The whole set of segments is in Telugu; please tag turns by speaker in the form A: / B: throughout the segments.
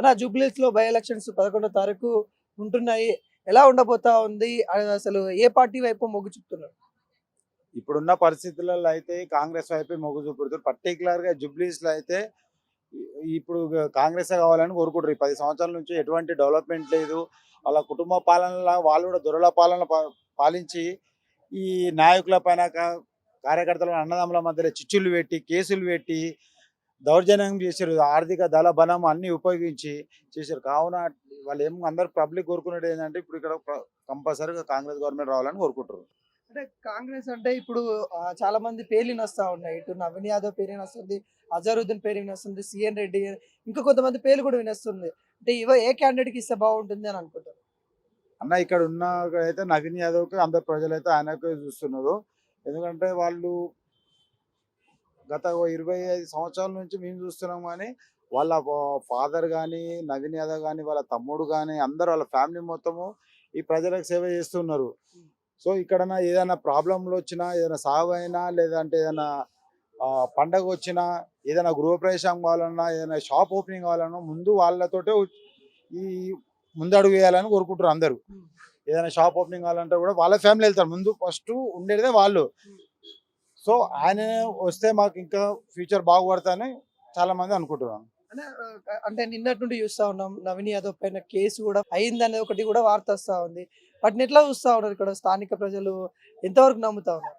A: అలా జూబ్లీహిల్స్‌లో బై ఎలక్షన్స్ 11వ తారీఖు ఉంటున్నాయి. ఎలా ఉండబోతా ఉంది? అసలు ఏ పార్టీ వైపు మొగ్గు చూపుతున్నారు?
B: ఇప్పుడున్న పరిస్థితులలో అయితే కాంగ్రెస్ వైపే మొగ్గు చూపుడుతున్నారు. పర్టిక్యులర్‌గా జూబ్లీహిల్స్‌లో అయితే ఇప్పుడు కాంగ్రెసే కావాలని కోరుకుంటారు. ఈ 10 సంవత్సరాల నుంచి ఎటువంటి డెవలప్‌మెంట్ లేదు. వాళ్ళ కుటుంబ పాలనలా వాళ్ళు కూడా దొరల పాలన పాలించి ఈ నాయకుల పైన కార్యకర్తల అన్నదమ్ముల మధ్యలో చిచ్చులు పెట్టి, కేసులు పెట్టి దౌర్జన్యం చేశారు. ఆర్థిక దళ బలం అన్నీ ఉపయోగించి చేశారు. కావున వాళ్ళు అందరూ పబ్లిక్ కోరుకునేది ఏంటంటే ఇప్పుడు ఇక్కడ కంపల్సరీగా కాంగ్రెస్ గవర్నమెంట్ రావాలని కోరుకుంటారు.
A: అంటే కాంగ్రెస్ అంటే ఇప్పుడు చాలా మంది పేర్లు వినొస్తా ఉన్నాయి. ఇటు నవీన్ యాదవ్ పేరు వినొస్తుంది. అజరుద్దీన్ పేరు వినొస్తుంది. సీఎన్ రెడ్డి ఇంకా కొంతమంది పేర్లు కూడా వినొస్తుంది. అంటే ఏ క్యాండిడేట్‌కి ఇస్తే బాగుంటుంది అని అనుకుంటారు?
B: అన్న ఇక్కడ ఉన్న అయితే నవీన్ యాదవ్‌కి అందరు ప్రజలైతే ఆయనకే చూస్తున్నారు. ఎందుకంటే వాళ్ళు గత 25 సంవత్సరాల నుంచి మేము చూస్తున్నాం గానీ, వాళ్ళ ఫాదర్ గానీ, నవీన్ యాదవ్ గానీ, వాళ్ళ తమ్ముడు గానీ అందరూ వాళ్ళ ఫ్యామిలీ మొత్తము ఈ ప్రజలకు సేవ చేస్తున్నారు. సో ఇక్కడన ఏదైనా ప్రాబ్లమ్‌లొచ్చినా, ఏదైనా సావైనా లేదంటే ఏదైనా పండగొచ్చినా, ఏదైనా గృహప్రవేశం కావాలన్నా, ఏదైనా షాప్ ఓపెనింగ్ కావాలన్నా ముందు వాళ్ళతోటే ఈ ముందడుగు వేయాలని కోరుకుంటారు అందరూ. ఏదైనా షాప్ ఓపెనింగ్ కావాలంటే కూడా వాళ్ళ ఫ్యామిలీ వెళ్తారు. ముందు ఫస్ట్ ఉండేదే వాళ్ళు. సో ఆయనే వస్తే మాకు ఇంకా ఫ్యూచర్ బాగుపడతాయని చాలా మంది అనుకుంటున్నాను.
A: అంటే అంటే నిన్నటి నుండి చూస్తా ఉన్నాం. నవీన్ యాదవ్ పైన కేసు కూడా అయిందనేది ఒకటి కూడా వార్త వస్తా ఉంది. వాటిని ఎట్లా చూస్తా ఉన్నారు ఇక్కడ స్థానిక ప్రజలు? ఎంతవరకు నమ్ముతా ఉన్నారు?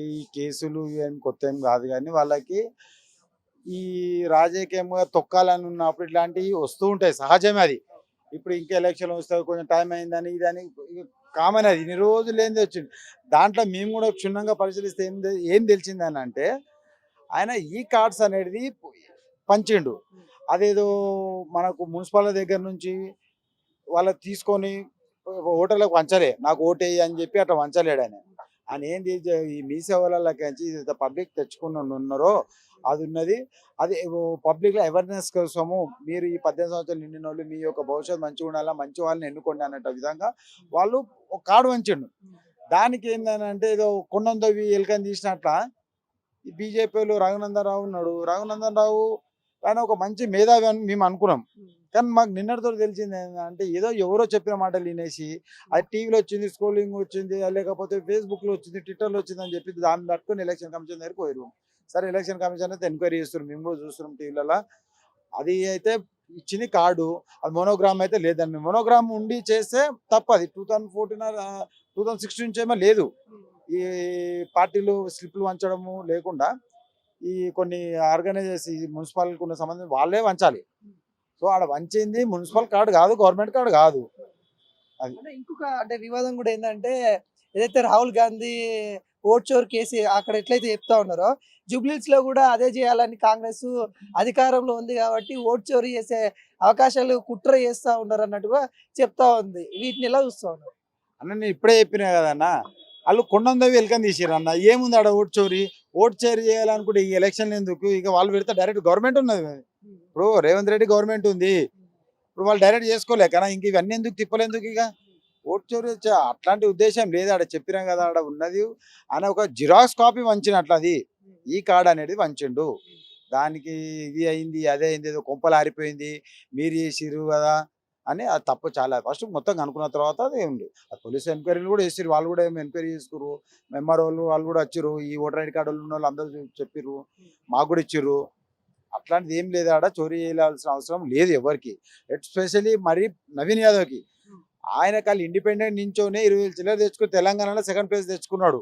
B: ఈ కేసులు ఏం కొత్త ఏం కాదు కానీ వాళ్ళకి ఈ రాజకీయంగా తొక్కాలని ఉన్నప్పుడు ఇట్లాంటివి వస్తూ ఉంటాయి, సహజమే అది. ఇప్పుడు ఇంకా ఎలక్షన్ వస్తే కొంచెం టైం అయిందని ఇదని కామన్, అది ఇన్ని రోజులు ఏంది వచ్చింది. దాంట్లో మేము కూడా క్షుణ్ణంగా పరిశీలిస్తే ఏం తెలిసిందని అంటే ఆయన ఈ కార్డ్స్ అనేది పంచిండు. అదేదో మనకు మున్సిపల్ దగ్గర నుంచి వాళ్ళకి తీసుకొని ఓటర్లకు వంచలే, నాకు ఓటేయి అని చెప్పి అట్లా వంచలేడు ఆయన. ఆయన ఏంది ఈ మీ సేవలకి పబ్లిక్ తెచ్చుకుని ఉన్నారో అది ఉన్నది. అది పబ్లిక్లో అవేర్నెస్ కోసము మీరు ఈ 18 సంవత్సరాలు నిండిన వాళ్ళు మీ యొక్క భవిష్యత్తు మంచిగా ఉండాలా, మంచి వాళ్ళని ఎన్నుకోండి అన్నట్టు విధంగా వాళ్ళు ఒక కార్డు వంచిండు. దానికి ఏంటంటే ఏదో కొండందవి ఎలుకని తీసినట్ల ఈ బీజేపీలో రఘునందన్ రావు ఉన్నాడు. రఘునందన్ రావు ఆయన ఒక మంచి మేధావి అని మేము అనుకున్నాం. కానీ మాకు నిన్నటితో తెలిసింది ఏంటంటే ఏదో ఎవరో చెప్పిన మాటలు వినేసి అది టీవీలో వచ్చింది, స్క్రోలింగ్ వచ్చింది, లేకపోతే ఫేస్బుక్లో వచ్చింది, ట్విట్టర్లో వచ్చింది అని చెప్పి దాన్ని పట్టుకొని ఎలక్షన్ కమిషన్ దగ్గరికి పోయారు. సరే ఎలక్షన్ కమిషన్ అయితే ఎంక్వైరీ చేస్తున్నాం, మేము కూడా చూస్తున్నాం టీవీలలో. అది అయితే ఇచ్చింది కార్డు, అది మోనోగ్రామ్ అయితే లేదండి. మోనోగ్రామ్ ఉండి చేస్తే తప్పది. 2014 2016 నుంచి ఏమో లేదు ఈ పార్టీలు స్లిప్లు వంచడము లేకుండా ఈ కొన్ని ఆర్గనైజేషన్ ఈ మున్సిపాలిటీకి ఉన్న సంబంధం వాళ్ళే వంచాలి. సో ఆడ వంచింది మున్సిపల్ కార్డు కాదు, గవర్నమెంట్ కార్డు కాదు. అది
A: ఇంకొక అంటే వివాదం కూడా ఏంటంటే ఏదైతే రాహుల్ గాంధీ ఓట్ చోర్ కేసు అక్కడ ఎట్లయితే చెప్తా ఉన్నారో జూబ్లీహిల్స్ లో కూడా అదే చేయాలని కాంగ్రెస్ అధికారంలో ఉంది కాబట్టి ఓట్ చోరీ చేసే అవకాశాలు కుట్ర చేస్తా ఉన్నారు అన్నట్టుగా చెప్తా ఉంది. వీటిని ఎలా చూస్తా ఉన్నారు?
B: అన్న నేను ఇప్పుడే చెప్పినా కదన్నా, వాళ్ళు కొండందవి ఎలుకని తీసిర్రు అన్న. ఏముంది ఆడ ఓటు చోరీ చేయాలనుకుంటే ఈ ఎలక్షన్ ఎందుకు? ఇక వాళ్ళు పెడితే డైరెక్ట్ గవర్నమెంట్ ఉన్నది. ఇప్పుడు రేవంత్ రెడ్డి గవర్నమెంట్ ఉంది, ఇప్పుడు వాళ్ళు డైరెక్ట్ చేసుకోలేకనా ఇంక ఇవన్నీ ఎందుకు తిప్పలేందుకు? ఇక ఓటు చోరీ అట్లాంటి ఉద్దేశం లేదు. ఆడ చెప్పినా కదా ఆడ ఉన్నది అని ఒక జిరాక్స్ కాపీ వంచినట్లు అది ఈ కార్డ్ అనేది వంచిండు. దానికి ఇది అయింది అదే అయింది ఏదో కొంపలు ఆరిపోయింది మీరు చేసిర్రు కదా అని అది తప్పు. చాలా ఫస్ట్ మొత్తం కనుక్కున్న తర్వాత అది ఉంది. అది పోలీసు ఎంక్వైరీలు కూడా చేసిర్రు, వాళ్ళు కూడా ఏమి ఎంక్వైరీ చేసుకుర్రు. మెంబర్ వాళ్ళు కూడా వచ్చిర్రు, ఈ ఓటర్ ఐడి కార్డు ఉన్న వాళ్ళు అందరూ చెప్పిర్రు, మాకు కూడా ఇచ్చిర్రు. అట్లాంటిది ఏం లేదు, ఆడ చోరీ చేయాల్సిన అవసరం లేదు ఎవరికి. ఎస్పెషల్లీ మరి నవీన్ యాదవ్కి ఆయన కాళ్ళు ఇండిపెండెంట్ నించోనే 20,000 చిల్లర తెచ్చుకుని తెలంగాణలో సెకండ్ ప్లేస్ తెచ్చుకున్నాడు.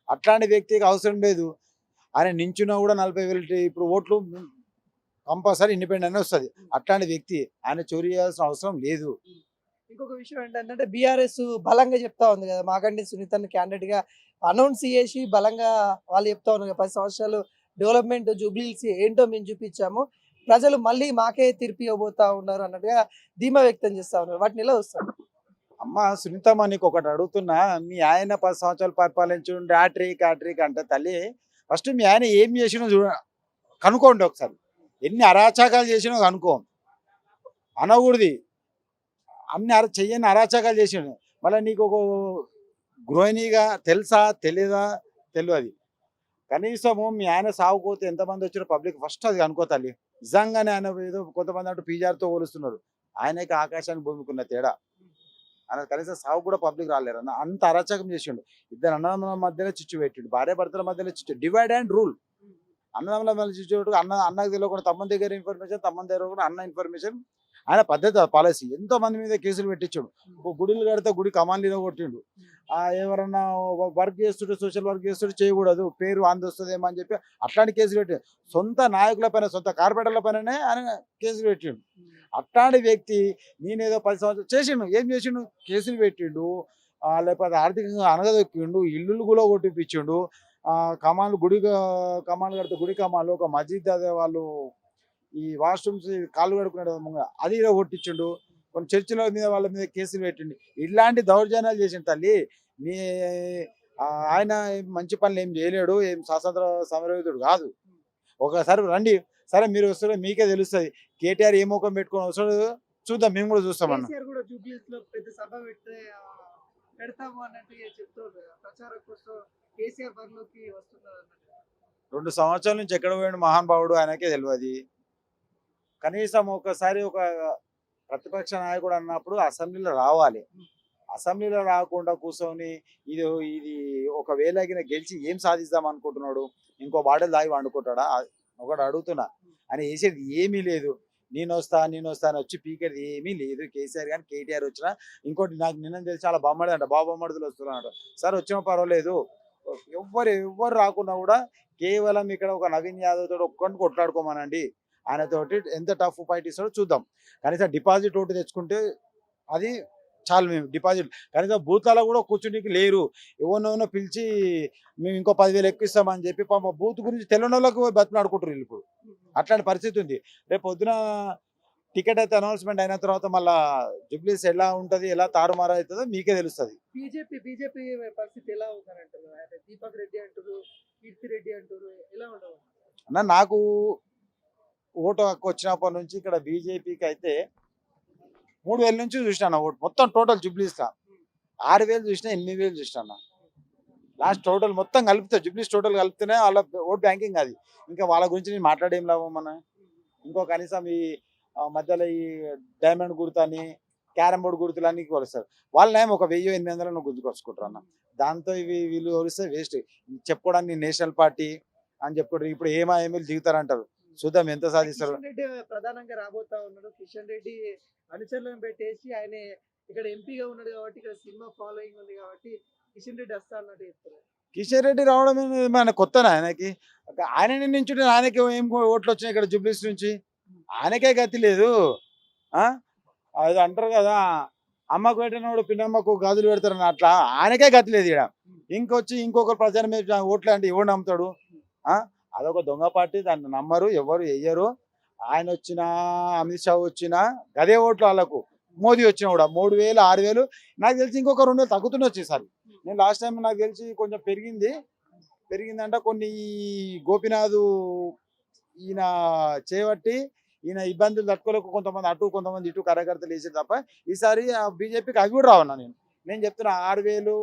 B: అట్లాంటి వ్యక్తికి అవసరం లేదు. ఆయన నించున్నా కూడా 40,000 ఇప్పుడు ఓట్లు కంపల్సరీ ఇండిపెండెంట్ వస్తుంది. అట్లాంటి వ్యక్తి ఆయన చోరీ చేయాల్సిన అవసరం లేదు.
A: ఇంకొక విషయం ఏంటంటే బీఆర్ఎస్ బలంగా చెప్తా ఉంది కదా, మాగంటి సునీతని క్యాండిడేట్ గా అనౌన్స్ చేసి బలంగా వాళ్ళు చెప్తా ఉన్నారు 10 సంవత్సరాలు డెవలప్మెంట్ జూబ్లీహిల్స్ ఏంటో మేము చూపించాము, ప్రజలు మళ్ళీ మాకే తీర్పు ఇవ్వబోతా ఉన్నారు అన్నట్టుగా ధీమా వ్యక్తం చేస్తా ఉన్నారు. వాటిని ఎలా వస్తారు?
B: అమ్మ సునీతమ్మ నీకు ఒకటి అడుగుతున్నా, మీ ఆయన 10 సంవత్సరాలు పరిపాలించుండి హ్యాట్రిక్ అంటే తల్లి ఫస్ట్ మీ ఆయన ఏం చేసినో కనుక్కోండి ఒకసారి. ఎన్ని అరాచకాలు చేసినో కనుక్కో, అనకూడదు. అన్ని చెయ్యని అరాచకాలు చేసిండు. మళ్ళీ నీకు ఒక గృహిణిగా తెలుసా తెలీదా తెలియదు. కనీసము మీ ఆయన సాగుపోతే ఎంతమంది వచ్చారో పబ్లిక్ ఫస్ట్ అది కనుక్కో తల్లి. నిజంగానే ఆయన ఏదో కొంతమంది అంటూ పీజార్తో పోలుస్తున్నారు. ఆయనకి ఆకాశానికి భూమికున్న తేడా. ఆయన కనీసం సావు కూడా పబ్లిక్ రాలేరు అన్న అంత అరాచకం చేసిండు. ఇద్దరు అన్నదమ్ముల మధ్యలో చిచ్చు పెట్టిండు. భార్యాభర్తల మధ్యలో చిచ్చు. Divide and rule. అన్నదమ్ముల మధ్య చిచ్చు పెట్టు అన్నకు తెలియకుండా తమ్ముని దగ్గర ఇన్ఫర్మేషన్, తమ్ముని దగ్గర కూడా అన్న ఇన్ఫర్మేషన్. ఆయన పద్ధతి పాలసీ. ఎంతో మంది మీద కేసులు పెట్టించాడు. గుడులు కడితే గుడి కమాండ్లీలో కొట్టిండు. ఎవరన్నా వర్క్ చేస్తుంటే సోషల్ వర్క్ చేస్తుంటే చేయకూడదు, పేరు అందొస్తుందేమో అని చెప్పి అట్లాంటి కేసులు పెట్టిండు. సొంత నాయకుల పైన, సొంత కార్పొరేటర్ల పైననే ఆయన కేసులు పెట్టిండు. అట్లాంటి వ్యక్తి నేనేదో 10 సంవత్సరాలు చేసిండు. ఏం చేసిండు? కేసులు పెట్టిండు. లేకపోతే ఆర్థికంగా అనగదొక్కిండు. ఇల్లులు కూడా కొట్టిపించిండు. కమాన్లు కమాన్లు కడితే గుడి కమాన్లు ఒక మస్జిద్ అదే వాళ్ళు ఈ వాష్రూమ్స్ కాళ్ళు కడుక్కునే అది ఇలా కొట్టించిండు. కొన్ని చర్చిల మీద వాళ్ళ మీద కేసులు పెట్టిండు. ఇలాంటి దౌర్జన్యాలు చేసిండు తల్లి. మీ ఆయన మంచి పనులు ఏం చేయలేడు, ఏం స్వాతంత్ర సమరయోధుడు కాదు. ఒకసారి రండి, సరే మీరు వస్తారో మీకే తెలుస్తుంది. కేటీఆర్ ఏ ముఖం పెట్టుకొని వస్తాడు చూద్దాం, మేము కూడా చూస్తామన్న.
A: కేసీఆర్ కూడా జూబ్లీస్ లో పెద్ద సభ పెడతాము అన్నట్టు చెప్తారు. ప్రచారం కోసం కేసీఆర్ బరిలోకి వస్తున్నారు అన్నట్టు.
B: 2 సంవత్సరాల నుంచి ఎక్కడ పోయాడు మహానుభావుడు ఆయనకే తెలియదు. కనీసం ఒకసారి ఒక ప్రతిపక్ష నాయకుడు అన్నప్పుడు అసెంబ్లీలో రావాలి. అసెంబ్లీలో రాకుండా కూర్చొని ఇది ఇది ఒకవేళ గెలిచి ఏం సాధిద్దాం అనుకుంటున్నాడు? ఇంకో బాటలు దాగి వండుకుంటాడా? ఒకటి అడుగుతున్నా. ఆయన వేసేది ఏమీ లేదు. నేను వస్తా అని వచ్చి పీకేది ఏమీ లేదు. కేసీఆర్ కానీ కేటీఆర్ వచ్చినా ఇంకోటి నాకు నిన్న తెలిసి చాలా బొమ్మడి అంట, బాబమ్మడిదులు వస్తున్నాడు. సార్ వచ్చినా పర్వాలేదు, ఎవ్వరు రాకున్నా కూడా కేవలం ఇక్కడ ఒక నవీన్ యాదవ్ తోటి ఒక్కడిని కొట్లాడుకోమనండి. ఆయనతోటి ఎంత టఫ్ ఫైట్ ఇస్తాడో చూద్దాం. కనీసం డిపాజిట్ ఒకటి తెచ్చుకుంటే అది చాలు. మేము డిపాజిట్ కనీసం బూత్లలో కూడా కూర్చునికి లేరు. ఎవరినో పిలిచి మేము ఇంకో 10,000 ఎక్కువ ఇస్తామని చెప్పి పాప బూత్ గురించి తెలియని వాళ్ళకు బతిలాడుకుంటారు వీళ్ళు. ఇప్పుడు అట్లాంటి పరిస్థితి ఉంది. రేపు పొద్దున టికెట్ అయితే అనౌన్స్మెంట్ అయిన తర్వాత మళ్ళీ జూబ్లీస్ ఎలా ఉంటుంది, ఎలా తారుమారు అవుతుందో మీకే తెలుస్తుంది.
A: బీజేపీ పరిస్థితి ఎలా ఉందని అంటారు? దీపక్ రెడ్డి అంటారు, కీర్తి రెడ్డి అంటారు, ఎలా ఉండవు
B: అన్న? నాకు ఓటు హక్కు వచ్చినప్పటి నుంచి ఇక్కడ బీజేపీకి అయితే 3,000 నుంచి చూసినా ఓటు. మొత్తం టోటల్ జూబ్లీస్లో 6,000 చూసినా, 8,000 చూసినా. లాస్ట్ టోటల్ మొత్తం కలిపితే జూబ్లీస్ టోటల్ కలిపితేనే వాళ్ళ ఓట్ బ్యాంకింగ్ అది. ఇంకా వాళ్ళ గురించి నేను మాట్లాడేం లాభం మన. ఇంకో కనీసం ఈ మధ్యలో ఈ డైమండ్ గుర్తని, క్యారమ్ బోర్డు గుర్తులు అన్ని కొలుస్తారు. వాళ్ళనేమో ఒక 1,000-800 గుర్తుకొచ్చుకుంటారు అన్న. దాంతో వీళ్ళు కొలిస్తే వేస్ట్. చెప్పుకోవడానికి నేషనల్ పార్టీ అని చెప్పుకుంటారు. ఇప్పుడు ఏమేమి దిగుతారంటారు. చూద్దాం ఎంత సాధిస్తారు.
A: కిషన్ రెడ్డి ప్రధానంగా రాబోతా ఉన్నాడు. కిషన్ రెడ్డి అనుచరులను పెట్టేసి ఆయన ఇక్కడ ఎంపీగా ఉన్నాడు కాబట్టి, ఇక్కడ సినిమా ఫాలోయింగ్ ఉంది కాబట్టి కిషన్ రెడ్డి వస్తా అన్నట్టు చెప్తారు.
B: కిషన్ రెడ్డి రావడం మన కొత్తనా ఆయనకి? ఆయన నించుంటే ఆయనకి ఏం ఓట్లు వచ్చినాయి ఇక్కడ జూబ్లీస్ నుంచి? ఆయనకే గతి లేదు. అది అంటారు కదా, అమ్మకు పెట్టినప్పుడు పిన్నమ్మకు గాజులు పెడతారని, అట్లా ఆయనకే గతి లేదు ఇక్కడ. ఇంకొకరు ప్రచారం మీద ఓట్లు అంటే ఎవరు నమ్ముతాడు? అదొక దొంగ పార్టీ, దాన్ని నమ్మరు, ఎవరు వెయ్యరు. ఆయన వచ్చినా, అమిత్ షా వచ్చినా గదే ఓట్లు వాళ్ళకు. మోదీ వచ్చినా కూడా 3,000, 6,000 నాకు తెలిసి ఇంకొక 2,000 తగ్గుతున్న వచ్చేసారి. నేను లాస్ట్ టైం నాకు తెలిసి కొంచెం పెరిగిందంట. కొన్ని గోపీనాథ్ ఈయన చేయబట్టి ఈయన ఇబ్బందులు తట్టుకోలేక కొంతమంది అటు కొంతమంది ఇటు కార్యకర్తలు వేసారు తప్ప ఈసారి బీజేపీకి అవి కూడా రావన్నా. నేను చెప్తున్నా 6,000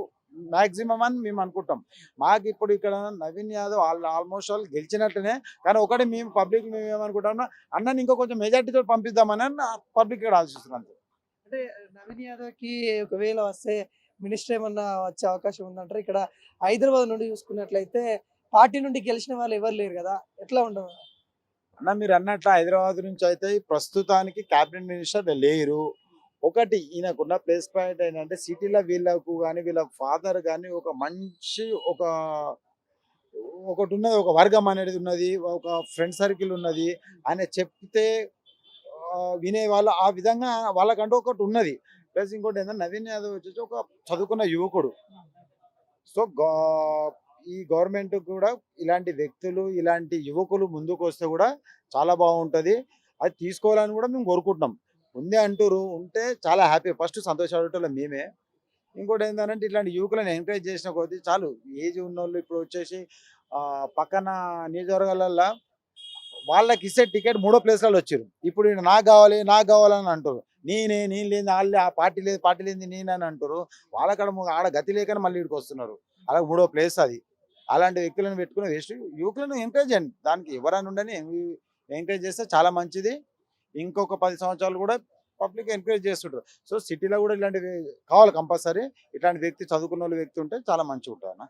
B: మ్యాక్సిమం అని మేము అనుకుంటాం. మాకు ఇప్పుడు ఇక్కడ నవీన్ యాదవ్ ఆల్మోస్ట్ వాళ్ళు గెలిచినట్టునే. కానీ ఒకటి మేము పబ్లిక్ మేము ఏమనుకుంటామన్నా, అన్నని ఇంకో కొంచెం మెజార్టీతో పంపిద్దామని పబ్లిక్ ఇక్కడ ఆలోచిస్తున్నాం.
A: అంటే నవీన్ యాదవ్ కి ఒకవేళ వస్తే మినిస్టర్ ఏమన్నా వచ్చే అవకాశం ఉందంటారు? ఇక్కడ హైదరాబాద్ నుండి చూసుకున్నట్లయితే పార్టీ నుండి గెలిచిన వాళ్ళు ఎవరు లేరు కదా, ఎట్లా ఉండవు
B: అన్న? మీరు అన్నట్లు హైదరాబాద్ నుంచి అయితే ప్రస్తుతానికి క్యాబినెట్ మినిస్టర్ లేరు. ఒకటి ఈయనకున్న ప్లేస్ పాయింట్ ఏంటంటే సిటీలో వీళ్ళకు కానీ వీళ్ళ ఫాదర్ కానీ ఒక మంచి ఒకటి ఉన్నది, ఒక వర్గం అనేది ఉన్నది, ఒక ఫ్రెండ్ సర్కిల్ ఉన్నది. ఆయన చెప్తే వినేవాళ్ళు, ఆ విధంగా వాళ్ళకంటూ ఒకటి ఉన్నది. ప్లస్ ఇంకోటి ఏంటంటే నవీన్ యాదవ్ వచ్చేసి ఒక చదువుకున్న యువకుడు. సో ఈ గవర్నమెంట్ కూడా ఇలాంటి వ్యక్తులు, ఇలాంటి యువకులు ముందుకు వస్తే కూడా చాలా బాగుంటుంది. అది తీసుకోవాలని కూడా మేము కోరుకుంటున్నాం. ఉంది అంటారు, ఉంటే చాలా హ్యాపీ. ఫస్ట్ సంతోషపడేటోళ్ళం మేమే. ఇంకోటి ఏంటంటే ఇట్లాంటి యువకులను ఎంకరేజ్ చేసిన కొద్దీ చాలు. ఏజ్ ఉన్నోళ్ళు ఇప్పుడు వచ్చేసి పక్కన నియోజకవర్గాలల్లో వాళ్ళకి ఇచ్చే టికెట్ 3వ ప్లేస్లలో వచ్చారు. ఇప్పుడు నాకు కావాలని అంటారు. నేను లేదు, వాళ్ళే ఆ పార్టీ లేదు నేనని అంటారు. వాళ్ళక్కడ ఆడ గతి లేకనే మళ్ళీ ఇక్కడికి వస్తున్నారు. అలాగే 3వ ప్లేస్ అది. అలాంటి వ్యక్తులను పెట్టుకుని వేస్ట్. యువకులను ఎంకరేజ్ చేయండి. దానికి ఎవరైనా ఉండని ఎంకరేజ్ చేస్తే చాలా మంచిది. ఇంకొక 10 సంవత్సరాలు కూడా పబ్లిక్ ఎంకరేజ్ చేస్తుంటారు. సో సిటీలో కూడా ఇలాంటివి కావాలి కంపల్సరీ. ఇట్లాంటి వ్యక్తి చదువుకున్న వ్యక్తి ఉంటే చాలా మంచిగా ఉంటుంది అన్న.